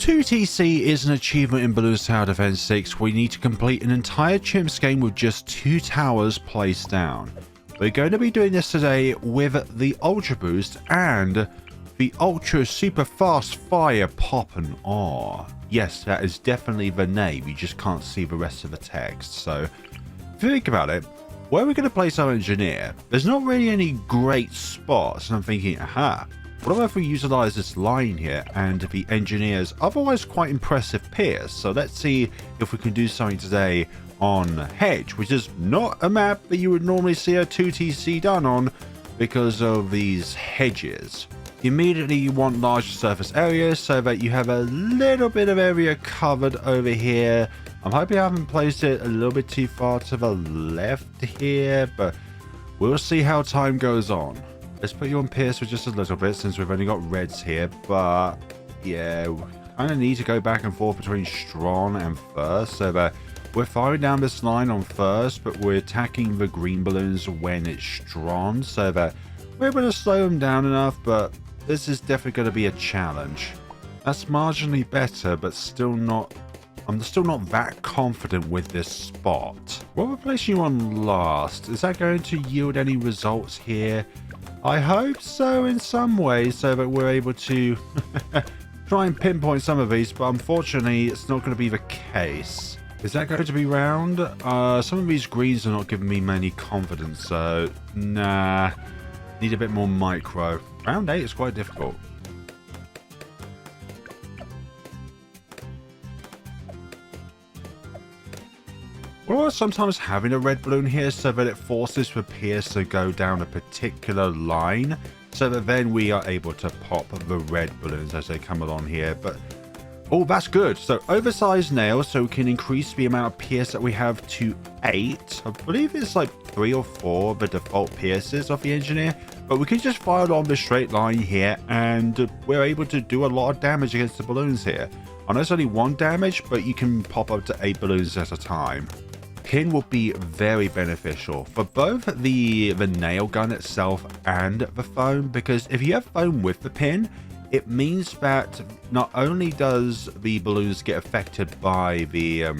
2TC is an achievement in Balloons Tower Defense 6 where you need to complete an entire Chimps game with just 2 towers placed down. We're going to be doing this today with the Ultraboost and the Ultra Super Fast Fire Pop and Awe. Yes, that is definitely the name, you just can't see the rest of the text. So, if you think about it, where we're going to place our engineer, there's not really any great spots, and I'm thinking, aha, what if we utilize this line here and the engineer's otherwise quite impressive piers? So let's see if we can do something today on Hedge, which is not a map that you would normally see a 2TC done on because of these hedges. Immediately you want large surface areas so that you have a little bit of area covered over here. I'm hoping I haven't placed it a little bit too far to the left here, but we'll see how time goes on. Let's put you on Pierce for just a little bit since we've only got reds here, but yeah, we kind of need to go back and forth between strong and first so that we're firing down this line on first, but we're attacking the green balloons when it's strong so that we're able to slow them down enough, but this is definitely going to be a challenge. That's marginally better, but still not. I'm still not that confident with this spot. What we're placing you on last, is that going to yield any results here? I hope so in some ways, so that we're able to try and pinpoint some of these, but unfortunately it's not going to be the case. Is that going to be round? Some of these greens are not giving me many confidence, so nah, need a bit more micro. Round 8 is quite difficult. Or sometimes having a red balloon here so that it forces the Pierce to go down a particular line so that then we are able to pop the red balloons as they come along here. But oh, that's good. So oversized nails, so we can increase the amount of Pierce that we have to 8. I believe it's like 3 or 4 the default Pierces of the engineer, but we can just fire along the straight line here and we're able to do a lot of damage against the balloons here. I know it's only 1 damage, but you can pop up to 8 balloons at a time. Pin will be very beneficial for both the nail gun itself and the foam, because if you have foam with the pin, it means that not only does the balloons get affected by the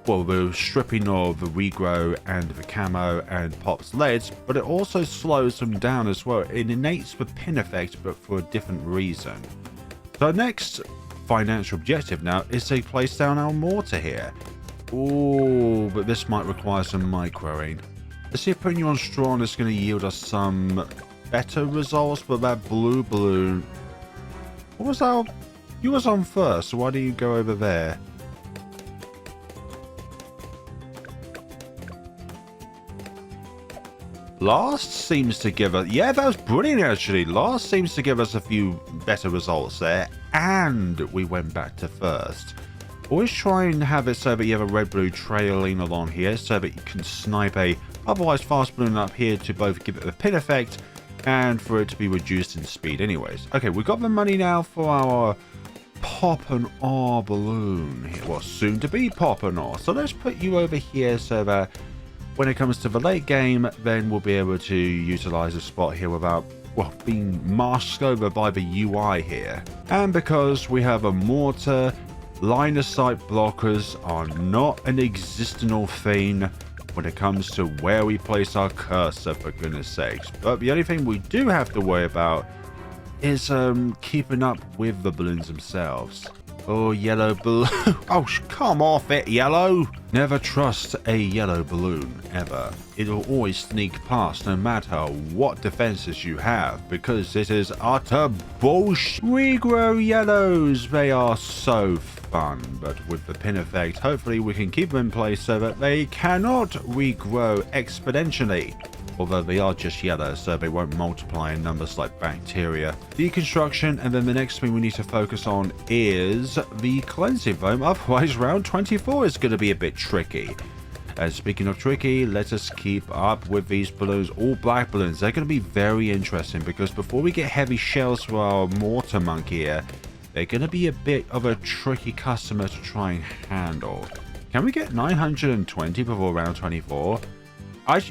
the stripping of the regrow and the camo and Pop's leads, but it also slows them down as well. It innates the pin effect, but for a different reason. So next financial objective now is to place down our mortar here. Oh, but this might require some microing. Let's see if putting you on strong is going to yield us some better results, but that blue balloon... What was our... You was on first, so why do you go over there? Last seems to give us... Yeah, that was brilliant actually. Last seems to give us a few better results there, and we went back to first. Always try and have it so that you have a red blue trailing along here so that you can snipe a otherwise fast balloon up here to both give it the pin effect and for it to be reduced in speed anyways. Okay, we've got the money now for our Pop and Awe balloon here. Well, soon to be Pop and Awe. So let's put you over here so that when it comes to the late game, then we'll be able to utilize a spot here without, well, being masked over by the UI here. And because we have a mortar, line of sight blockers are not an existential thing when it comes to where we place our cursor, for goodness sakes. But the only thing we do have to worry about is keeping up with the balloons themselves. Oh, yellow balloon. Oh, come off it, yellow. Never trust a yellow balloon, ever. It'll always sneak past no matter what defenses you have, because it is utter bullshit. Regrow yellows, they are so fun, but with the pin effect, hopefully we can keep them in place so that they cannot regrow exponentially. Although they are just yellow, so they won't multiply in numbers like bacteria. Deconstruction, and then the next thing we need to focus on is the cleansing foam, otherwise round 24 is going to be a bit tricky. And speaking of tricky, let us keep up with these balloons, all black balloons. They're going to be very interesting because before we get heavy shells for our Mortar Monkey here, they're going to be a bit of a tricky customer to try and handle. Can we get 920 before round 24?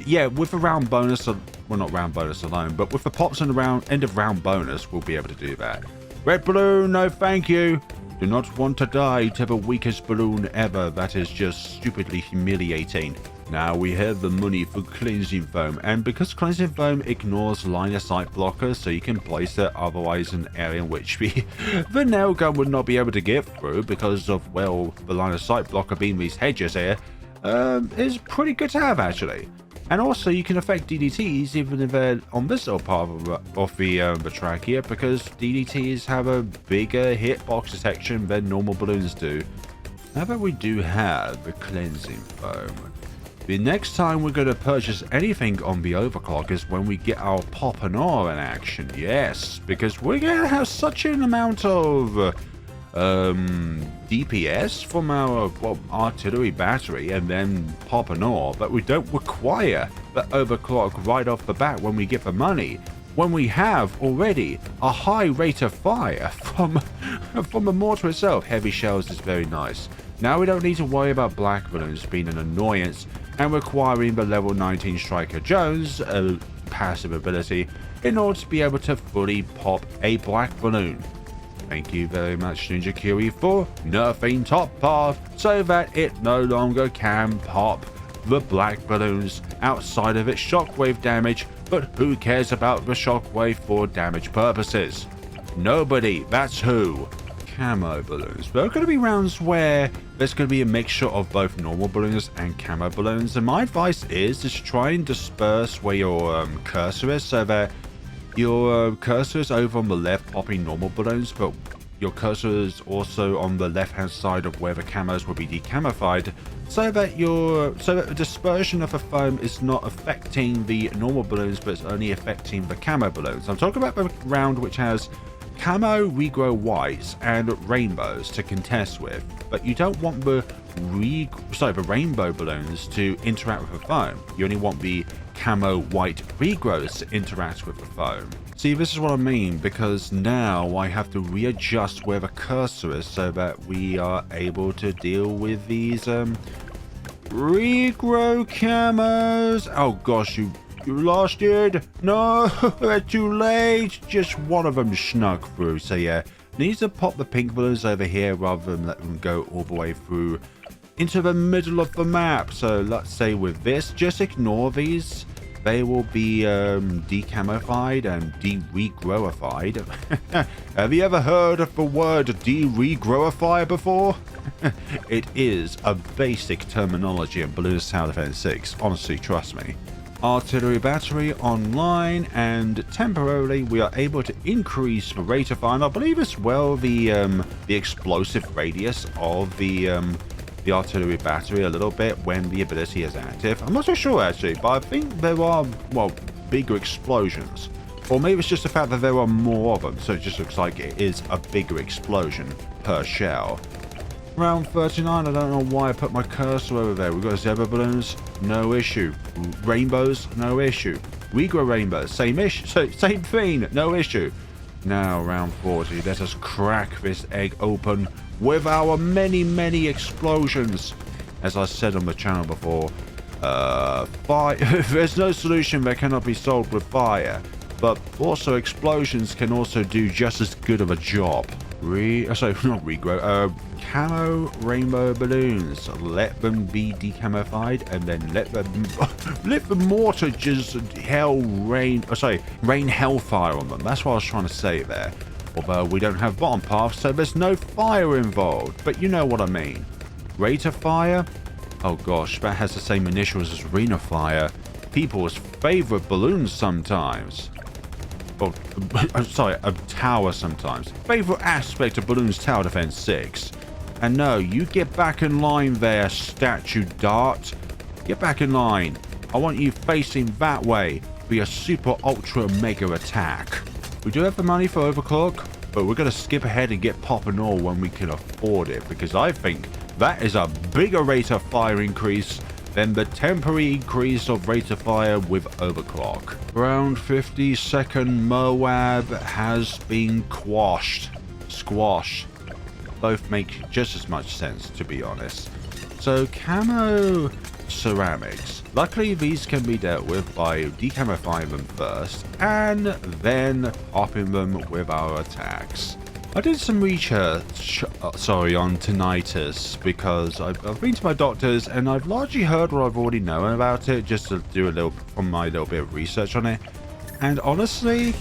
Yeah, with the round bonus, well, not round bonus alone, but with the pops and the end of round bonus, we'll be able to do that. Red balloon, no thank you. Do not want to die to the weakest balloon ever. That is just stupidly humiliating. Now we have the money for cleansing foam, and because cleansing foam ignores line of sight blockers, so you can place it otherwise in an area in which the nail gun would not be able to get through because of, well, the line of sight blocker being these hedges here, is pretty good to have actually. And also you can affect DDTs even if they're on this little part of the track here, because DDTs have a bigger hitbox detection than normal balloons do. Now that we do have the cleansing foam, the next time we're going to purchase anything on the overclock is when we get our pop and R in action. Yes, because we're going to have such an amount of DPS from our artillery battery and then pop and R, but we don't require the overclock right off the bat when we get the money, when we have already a high rate of fire from the mortar itself. Heavy shells is very nice. Now we don't need to worry about black balloons being an annoyance and requiring the level 19 Striker Jones passive ability in order to be able to fully pop a black balloon. Thank you very much, Ninja Kiwi, for nerfing Top Path so that it no longer can pop the black balloons outside of its shockwave damage, but who cares about the shockwave for damage purposes? Nobody, that's who. Camo balloons. There are going to be rounds where there's going to be a mixture of both normal balloons and camo balloons, and my advice is to try and disperse where your cursor is, so that your cursor is over on the left popping normal balloons, but your cursor is also on the left hand side of where the camos will be decamified, so that the dispersion of the foam is not affecting the normal balloons but it's only affecting the camo balloons. I'm talking about the round which has camo, regrow whites, and rainbows to contest with, but you don't want the rainbow balloons to interact with the foam. You only want the camo white regrows to interact with the foam. See, this is what I mean, because now I have to readjust where the cursor is so that we are able to deal with these regrow camos. Oh gosh, you lost it? No, too late. Just one of them snuck through. So yeah, needs to pop the pink balloons over here rather than let them go all the way through into the middle of the map. So let's say with this, just ignore these. They will be decamified and de-regrowified. Have you ever heard of the word de-regrowify before? It is a basic terminology in Balloons Tower Defense 6. Honestly, trust me. Artillery battery online, and temporarily we are able to increase the rate of fire, and I believe as well the explosive radius of the artillery battery a little bit when the ability is active. I'm not so sure actually, but I think there are, well, bigger explosions, or maybe it's just the fact that there are more of them, so it just looks like it is a bigger explosion per shell. Round 39, I don't know why I put my cursor over there. We've got zebra balloons, no issue. Rainbows, no issue. Regrow rainbows, same thing, no issue. Now, round 40, let us crack this egg open with our many explosions. As I said on the channel before, there's no solution that cannot be solved with fire, but also explosions can also do just as good of a job. Camo rainbow balloons. Let them be decamified, and then let the mortar just rain hellfire on them. That's what I was trying to say there. Although we don't have bottom paths, so there's no fire involved, but you know what I mean. Rate of fire? Oh gosh, that has the same initials as Arena Fire. People's favorite balloons sometimes. A tower sometimes. Favorite aspect of Balloons Tower Defense 6. And no, you get back in line there, statue dart. Get back in line. I want you facing that way for your super ultra mega attack. We do have the money for overclock, but we're going to skip ahead and get pop and all when we can afford it, because I think that is a bigger rate of fire increase than the temporary increase of rate of fire with overclock. Round 52nd Moab has been squashed. Both make just as much sense, to be honest. So camo ceramics. Luckily, these can be dealt with by decamifying them first and then popping them with our attacks. I did some research on tinnitus, because I've been to my doctors and I've largely heard what I've already known about it, just to do a little from my little bit of research on it. And honestly,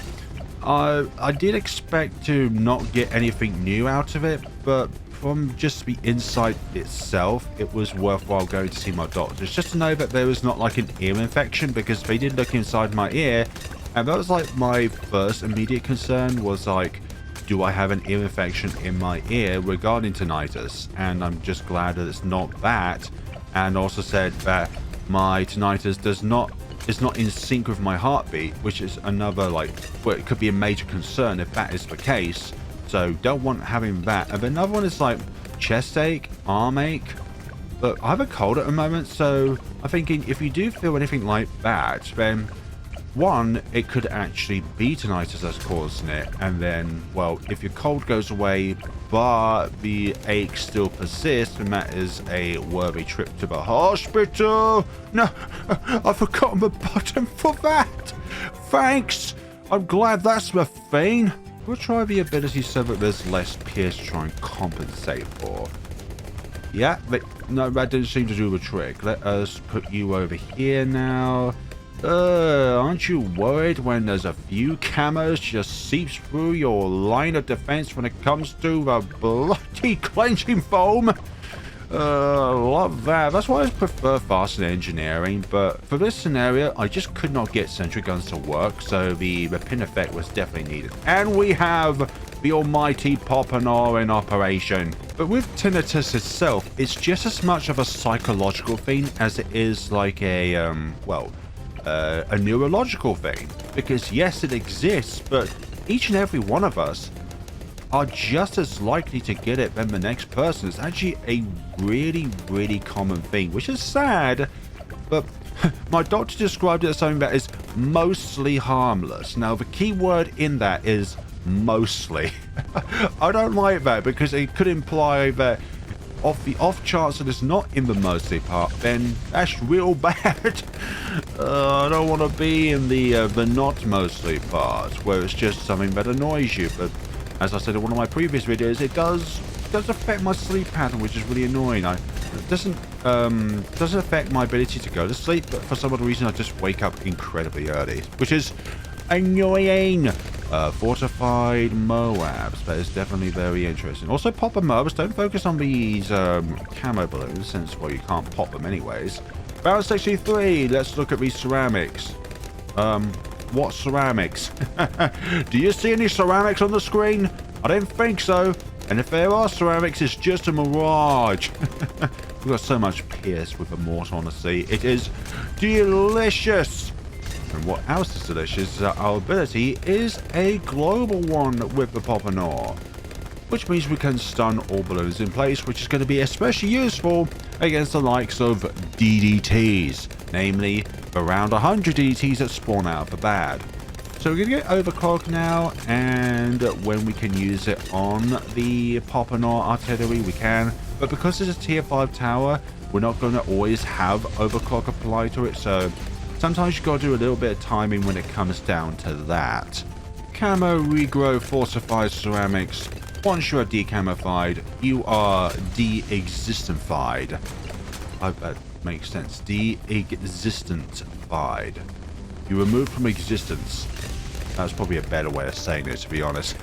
I did expect to not get anything new out of it, but from just the insight itself, it was worthwhile going to see my doctors just to know that there was not like an ear infection, because they did look inside my ear, and that was like my first immediate concern was like, do I have an ear infection in my ear regarding tinnitus? And I'm just glad that it's not that, and also said that my tinnitus is not in sync with my heartbeat, which is another like, well, it could be a major concern if that is the case. So don't want having that. And another one is like chest ache, arm ache. But I have a cold at the moment, so I'm thinking if you do feel anything like that, then one, it could actually be tinnitus that's causing it. And then, well, if your cold goes away, but the ache still persists, then that is a worthy trip to the hospital. No, I've forgotten the button for that. Thanks. I'm glad that's the thing. We'll try the ability so that there's less pierce to try and compensate for. Yeah, no, that didn't seem to do the trick. Let us put you over here now. Aren't you worried when there's a few camos just seeps through your line of defense when it comes to the bloody clenching foam? Love that. That's why I prefer faster engineering, but for this scenario, I just could not get sentry guns to work, so the pin effect was definitely needed. And we have the almighty Poppinor in operation. But with tinnitus itself, it's just as much of a psychological thing as it is like a, a neurological thing. Because yes, it exists, but each and every one of us are just as likely to get it than the next person. It's actually a really, really common thing, which is sad, but my doctor described it as something that is mostly harmless. Now, the key word in that is mostly. I don't like that, because it could imply that the off chance that it's not in the mostly part, then that's real bad. I don't want to be in the not mostly part, where it's just something that annoys you, but as I said in one of my previous videos, it does affect my sleep pattern, which is really annoying. It doesn't affect my ability to go to sleep, but for some odd reason I just wake up incredibly early, which is annoying. Fortified Moabs, that is definitely very interesting. Also, popper Moabs, don't focus on these camo balloons, since, well, you can't pop them anyways. Round 63, let's look at these ceramics. What ceramics? Do you see any ceramics on the screen? I don't think so. And if there are ceramics, it's just a mirage. We've got so much pierce with the mortar, honestly. It is delicious. And what else is delicious is that our ability is a global one with the Poppinor, which means we can stun all balloons in place, which is going to be especially useful against the likes of DDTs, namely around 100 DDTs that spawn out of the bad. So we're going to get overclock now, and when we can use it on the Poppinor artillery, we can. But because it's a tier 5 tower, we're not going to always have overclock applied to it, so sometimes you've got to do a little bit of timing when it comes down to that. Camo regrow fortified ceramics. Once you are decamified, you are de-existentified. I hope that makes sense. De-existentified. You removed from existence. That's probably a better way of saying it, to be honest.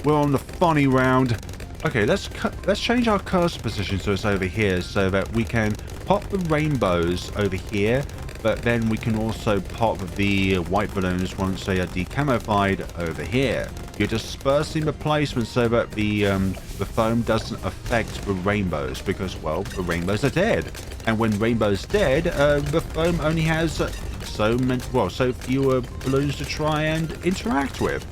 We're on the funny round. Okay, let's change our cursor position so it's over here, so that we can pop the rainbows over here, but then we can also pop the white balloons once they are decamified over here. You're dispersing the placement so that the foam doesn't affect the rainbows, because, well, the rainbows are dead. And when rainbow's dead, the foam only has so fewer balloons to try and interact with.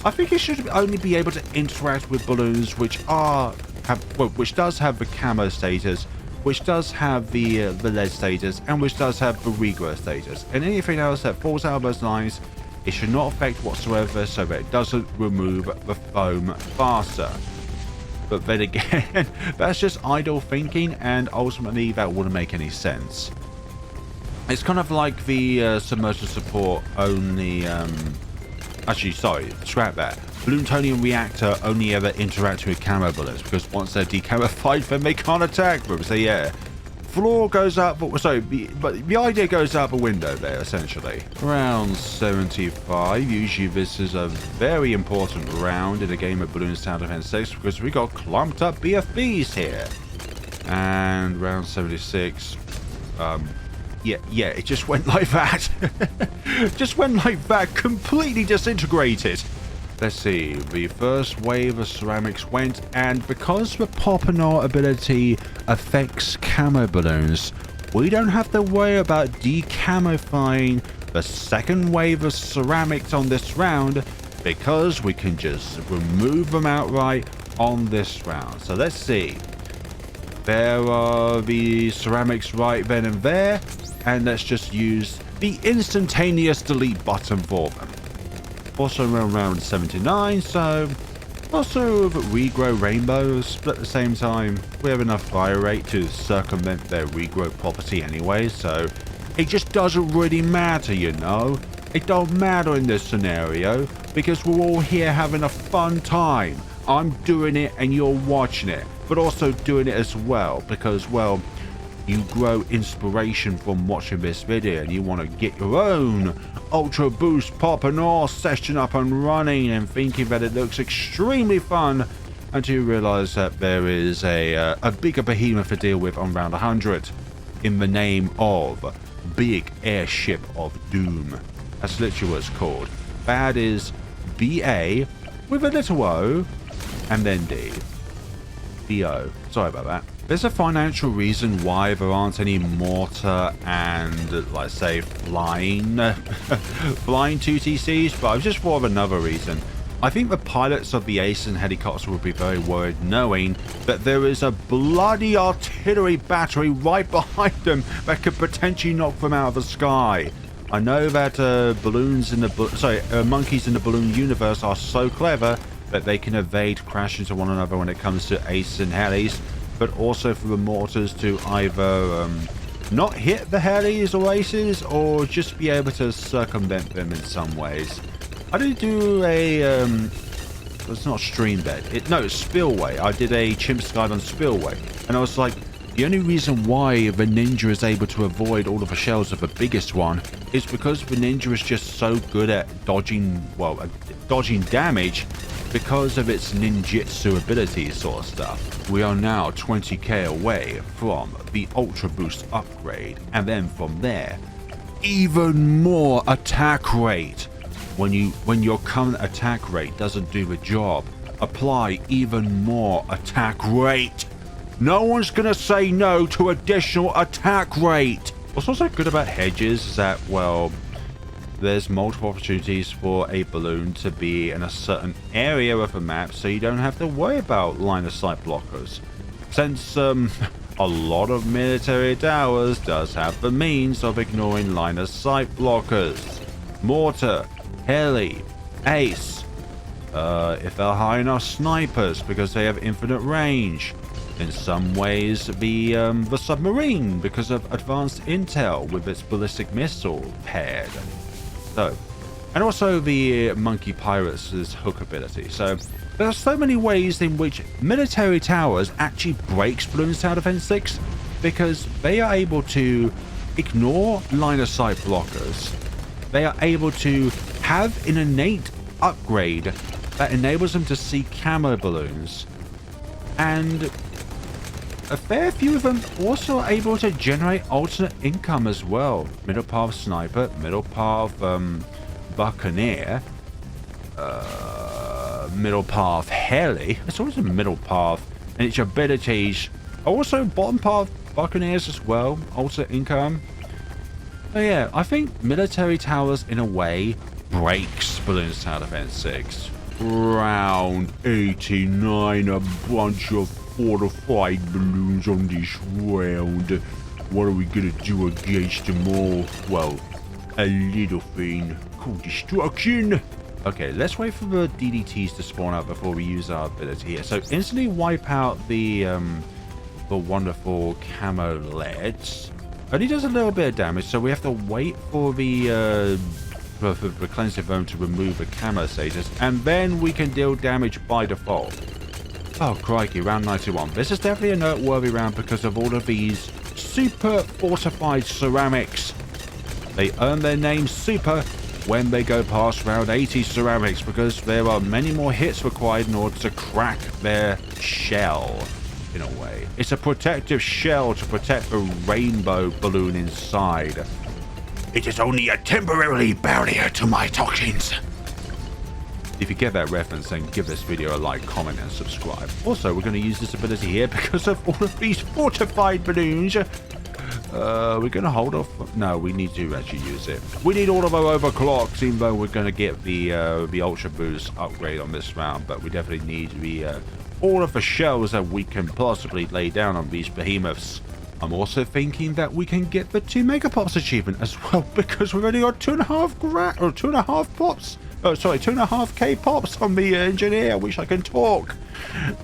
I think it should only be able to interact with balloons which does have the camo status, which does have the lead status, and which does have the regrow status. And anything else that falls out of those lines, it should not affect whatsoever, so that it doesn't remove the foam faster. But then again, that's just idle thinking, and ultimately that wouldn't make any sense. It's kind of like the submersible support only Actually, sorry, scrap that. Plutonium reactor only ever interact with camo bullets because once they're decamified, then they can't attack them. So yeah, floor goes up. Sorry, but the idea goes out the window there essentially. Round 75. Usually this is a very important round in a game of Balloons Tower Defense 6 because we got clumped up BFBs here. And round 76. Yeah, it just went like that. Just went like that, completely disintegrated. Let's see, the first wave of ceramics went, and because the Popinor ability affects camo balloons, we don't have to worry about decamifying the second wave of ceramics on this round, because we can just remove them outright on this round. So let's see. There are the ceramics right then and there, and let's just use the instantaneous delete button for them. Also around round 79, so also regrow rainbows, but at the same time we have enough fire rate to circumvent their regrow property anyway, so it just doesn't really matter, you know. It don't matter in this scenario because we're all here having a fun time. I'm doing it and you're watching it, but also doing it as well because, well, you grow inspiration from watching this video and you want to get your own Ultraboost Popinor session up and running and thinking that it looks extremely fun until you realize that there is a bigger behemoth to deal with on round 100 in the name of Big Airship of Doom. That's literally what it's called. That is BA with a little O and then D. BO. Sorry about that. There's a financial reason why there aren't any mortar and, let's say, flying 2TCs, but I've just thought of another reason. I think the pilots of the Asen helicopters would be very worried knowing that there is a bloody artillery battery right behind them that could potentially knock them out of the sky. I know that monkeys in the balloon universe are so clever that they can evade crash into one another when it comes to Asen helis, but also for the mortars to either not hit the helis or aces or just be able to circumvent them in some ways. I did do a it's not stream bed, it's spillway. I did a CHIMPS guide on spillway, and I was like, the only reason why the ninja is able to avoid all of the shells of the biggest one is because the ninja is just so good at dodging damage because of its ninjutsu abilities sort of stuff. We are now 20k away from the Ultra Boost upgrade, and then from there, even more attack rate. When your current attack rate doesn't do the job, apply even more attack rate. No one's gonna say no to additional attack rate. What's also good about hedges is that, well, there's multiple opportunities for a balloon to be in a certain area of the map, so you don't have to worry about line of sight blockers. Since a lot of military towers does have the means of ignoring line of sight blockers. Mortar, heli, ace, if they're high enough, snipers because they have infinite range. In some ways, the submarine because of advanced intel with its ballistic missile paired. So, and also the monkey pirates' hook ability. So there are so many ways in which military towers actually breaks Balloons Tower Defense 6 because they are able to ignore line of sight blockers. They are able to have an innate upgrade that enables them to see camo balloons, and a fair few of them also are able to generate alternate income as well. Middle path sniper, middle path buccaneer, middle path heli. It's always a middle path, and its abilities are also bottom path buccaneers as well. Alternate income. So yeah, I think military towers in a way breaks Balloons Tower Defense 6. Round 89, a bunch of fortified balloons on this round. What are we gonna do against them all? Well, a little thing called destruction. Okay, let's wait for the DDTs to spawn out before we use our ability here. So instantly wipe out the wonderful camo leads. Only does a little bit of damage, so we have to wait for the for the cleansing foam to remove the camera status, and then we can deal damage by default. Oh crikey, round 91. This is definitely a noteworthy round because of all of these super fortified ceramics. They earn their name super when they go past round 80 ceramics, because there are many more hits required in order to crack their shell, in a way. It's a protective shell to protect the rainbow balloon inside. It is only a temporary barrier to my toxins. If you get that reference, then give this video a like, comment, and subscribe. Also, we're going to use this ability here because of all of these fortified balloons. We're going to hold off. No, we need to actually use it. We need all of our overclocks, even though we're going to get the Ultraboost upgrade on this round. But we definitely need all of the shells that we can possibly lay down on these behemoths. I'm also thinking that we can get the 2 Megapops achievement as well, because we've only got 2.5 grand or 2.5 pops. Oh, sorry, 2.5k pops on the engineer. I wish I can talk.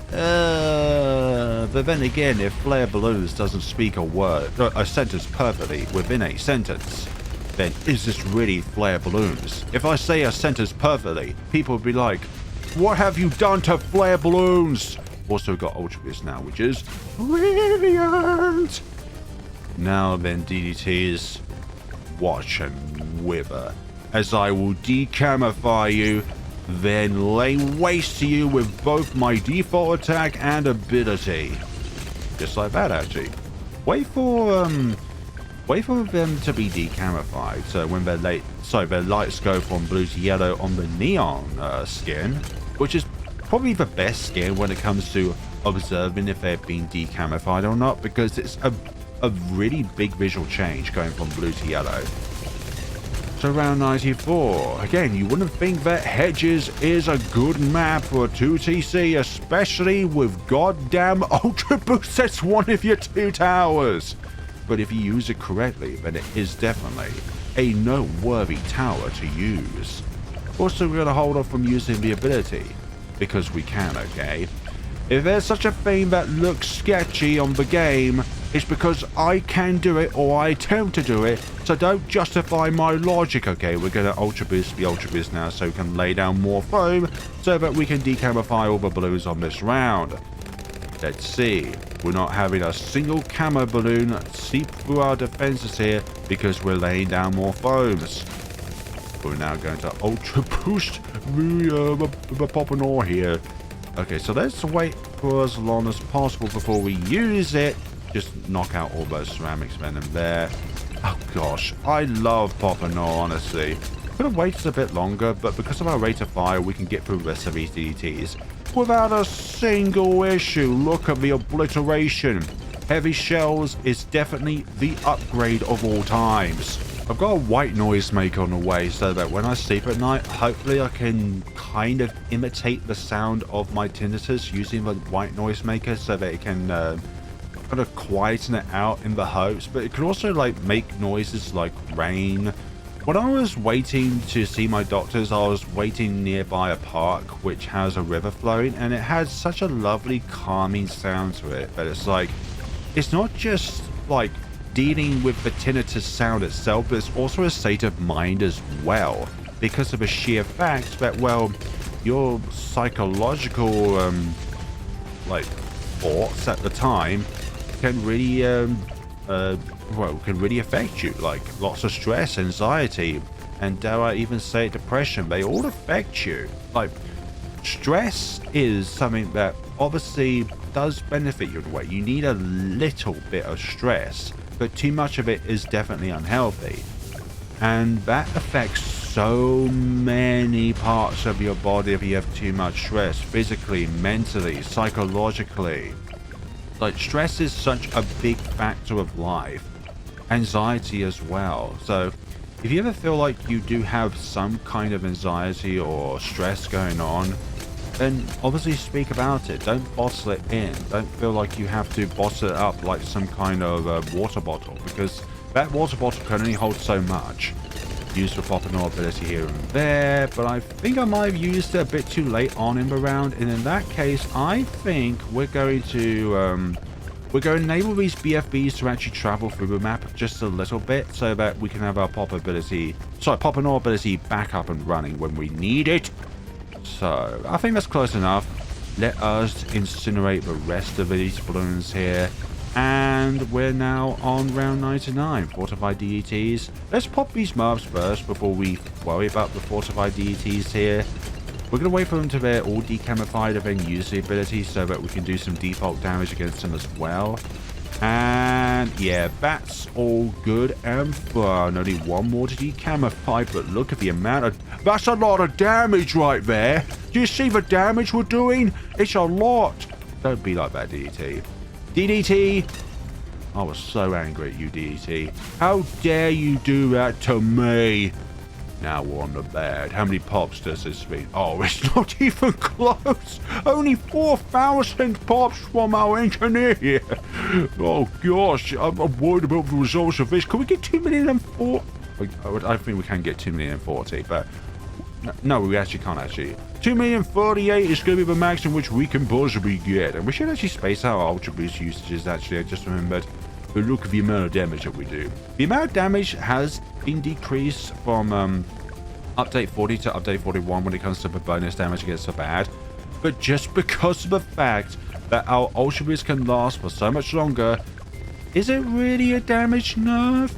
But then again, if Flare Balloons doesn't speak a sentence perfectly within a sentence, then is this really Flare Balloons? If I say a sentence perfectly, people will be like, what have you done to Flare Balloons? Also got Ultraboost now, which is brilliant. Now then, DDTs, watch and wither, as I will decamify you, then lay waste to you with both my default attack and ability. Just like that, actually. Wait for them to be decamified, so when their lights go from blue to yellow on the neon skin, which is probably the best skin when it comes to observing if they're being decamified or not, because it's a really big visual change going from blue to yellow. So round 94. Again, you wouldn't think that Hedges is a good map for a 2TC, especially with goddamn Ultraboost that's one of your 2 towers. But if you use it correctly, then it is definitely a noteworthy tower to use. Also, we're going to hold off from using the ability, because we can, okay? If there's such a thing that looks sketchy on the game, it's because I can do it or I attempt to do it, so don't justify my logic, okay? We're going to Ultraboost the Ultraboost now so we can lay down more foam so that we can decamify all the balloons on this round. Let's see. We're not having a single camo balloon seep through our defenses here because we're laying down more foams. We're now going to Ultraboost the Poppinor here. Okay, so let's wait for as long as possible before we use it. Just knock out all those ceramics venom there. Oh gosh, I love Poppinor, honestly. Could have waited a bit longer, but because of our rate of fire, we can get through the rest of these DDTs without a single issue. Look at the obliteration. Heavy shells is definitely the upgrade of all times. I've got a white noisemaker on the way so that when I sleep at night, hopefully I can kind of imitate the sound of my tinnitus using the white noisemaker so that it can kind of quieten it out in the hopes, but it can also like make noises like rain. When I was waiting to see my doctors, I was waiting nearby a park which has a river flowing, and it had such a lovely calming sound to it that it's like, it's not just like dealing with the tinnitus sound itself, but it's also a state of mind as well, because of a sheer fact that, well, your psychological like thoughts at the time can really can really affect you. Like lots of stress, anxiety, and dare I even say depression, they all affect you. Like stress is something that obviously does benefit you in a way. You need a little bit of stress, but too much of it is definitely unhealthy, and that affects so many parts of your body if you have too much stress, physically, mentally, psychologically. Like stress is such a big factor of life, anxiety as well. So if you ever feel like you do have some kind of anxiety or stress going on, then obviously speak about it. Don't bottle it in. Don't feel like you have to bottle it up like some kind of water bottle, because that water bottle can only hold so much. Use the Poppinor ability here and there, but I think I might have used it a bit too late on in the round, and in that case I think we're going to We're going to enable these BFBs to actually travel through the map just a little bit so that we can have our pop and all ability back up and running when we need it. So, I think that's close enough. Let us incinerate the rest of these balloons here. And we're now on round 99, fortified DETs. Let's pop these mobs first before we worry about the fortified DETs here. We're going to wait for them to be all decamified and then use the ability so that we can do some default damage against them as well. And yeah, that's all good and fun. Only one more to decamify, but look at the amount of... That's a lot of damage right there. Do you see the damage we're doing? It's a lot. Don't be like that, DDT. DDT! I was so angry at you, DDT. How dare you do that to me? Now we're on the bad. How many pops does this mean? Oh, it's not even close. Only 4,000 pops from our engineer here. Oh, gosh. I'm worried about the results of this. Can we get 2,040,000? I think we can get 2,040,000, but... No, we actually can't, actually. 2,038,000 is going to be the max in which we can possibly get. And we should actually space out our Ultraboost usages, actually. I just remembered. But look at the amount of damage that we do. The amount of damage has been decreased from update 40 to update 41 when it comes to the bonus damage against the bad. But just because of the fact that our Ultraboost can last for so much longer, is it really a damage nerf?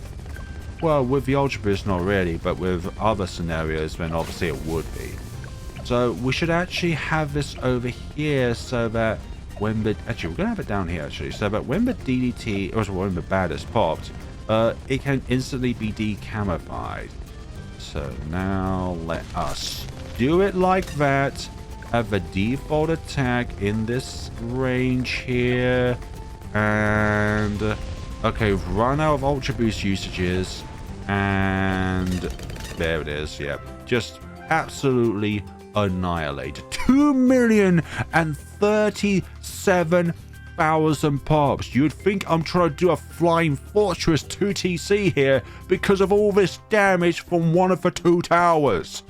Well, with the Ultraboost, not really, but with other scenarios, then obviously it would be. So we should actually have this over here so that when the... Actually, we're going to have it down here, actually, so that when the DDT, or when the bad is popped, it can instantly be decamified. So now let us do it like that. Have a default attack in this range here. And... Okay, we've run out of Ultra Boost usages. And... There it is, yeah. Just absolutely annihilated. 2,037,000 pops. You'd think I'm trying to do a Flying Fortress 2TC here because of all this damage from one of the two towers.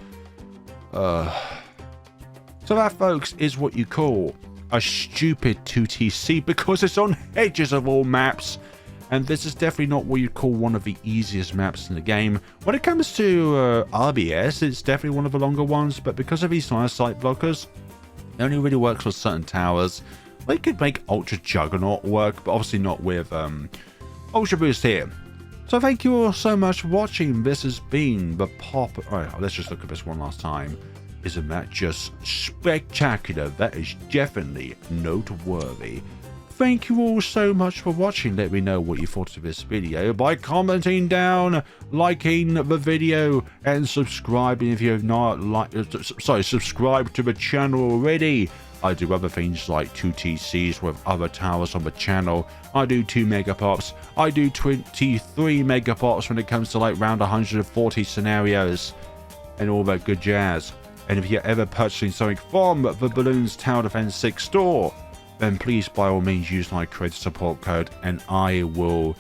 So that, folks, is what you call a stupid 2TC because it's on edges of all maps. And this is definitely not what you'd call one of the easiest maps in the game. When it comes to RBS, it's definitely one of the longer ones, but because of these nice site blockers, it only really works with certain towers. They could make Ultra Juggernaut work, but obviously not with Ultra Boost here. So thank you all so much for watching. This has been the pop... Alright, let's just look at this one last time. Isn't that just spectacular? That is definitely noteworthy. Thank you all so much for watching. Let me know what you thought of this video by commenting down, liking the video, and subscribing if you have not subscribed to the channel already. I do other things like 2TCs with other towers on the channel. I do 2 Megapops. I do 23 Megapops when it comes to like round 140 scenarios and all that good jazz. And if you're ever purchasing something from the Balloons Tower Defense 6 store, then please by all means use my creator support code and I will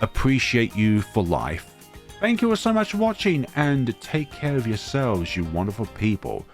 appreciate you for life. Thank you all so much for watching and take care of yourselves, you wonderful people.